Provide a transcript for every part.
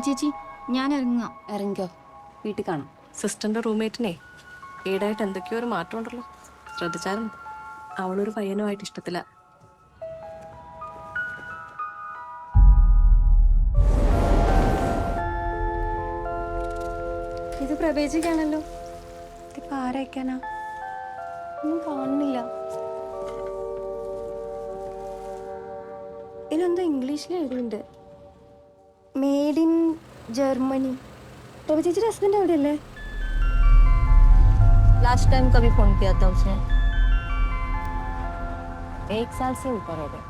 ചേച്ചി ഞാൻ ഇറങ്ങാം. ഇറങ്ങിക്കോ, വീട്ടിൽ കാണാം. സിസ്റ്ററിന്റെ റൂംമേറ്റിനെ ഈടായിട്ട് എന്തൊക്കെയോ ഒരു മാറ്റം ഉണ്ടല്ലോ, ശ്രദ്ധിച്ചാലും അവളൊരു പയ്യനുമായിട്ട് ഇഷ്ടത്തില്ല. ഇത് പ്രവേശിക്കാണല്ലോ. ഇതിപ്പോ ആരയക്കാനാ? ഒന്നും കാണുന്നില്ല. ഇതിലെന്തോ ഇംഗ്ലീഷിൽ എഴുതിയിട്ടുണ്ട്, മെയ്ഡ് ഇൻ ജർമ്മनी. रवि ചേച്ചിയുടെ ഹസ്ബൻഡ് എവിടെയല്ലേ? लास्ट टाइम कभी फोन किया था उसने? 1 साल से ऊपर हो गए.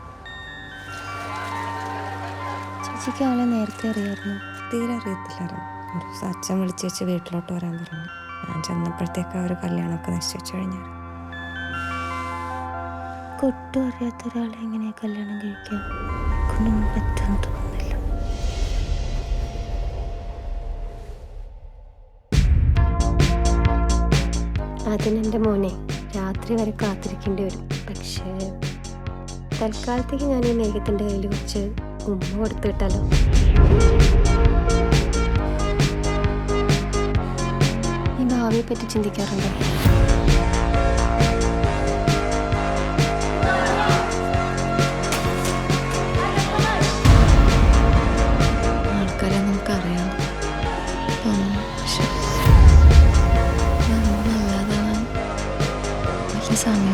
ചേച്ചിക്ക് അവളെ നേരത്തെ അറിയായിരുന്നു? തീരെ അറിയത്തില്ലായിരുന്നു. ഒരു ദിവസം അച്ഛൻ വിളിച്ച് വെച്ച് വീട്ടിലോട്ട് വരാൻ പറഞ്ഞു. ഞാൻ ചെന്നപ്പോഴത്തേക്ക് അവർ കല്യാണമൊക്കെ നിശ്ചയിച്ചു കഴിഞ്ഞാൽ. ഒട്ടും അറിയാത്ത ഒരാളെ എങ്ങനെയാ കല്യാണം കഴിക്കാൻ കൊണ്ടൊന്നും പറ്റുമെന്ന് തോന്നുന്നില്ല. അതിനെൻ്റെ മോനെ രാത്രി വരെ കാത്തിരിക്കേണ്ടി വരും. പക്ഷേ തൽക്കാലത്തേക്ക് ഞാൻ ഈ മേഘത്തിൻ്റെ കയ്യിൽ കുറച്ച് ഉമ്മ കൊടുത്തു വിട്ടാലോ? ഈ ഭാവിയെ പറ്റി ചിന്തിക്കാറുണ്ടോ? ആൾക്കാരെ നമുക്കറിയാം, പക്ഷെ നല്ലതാണ്. വലിയ സമയം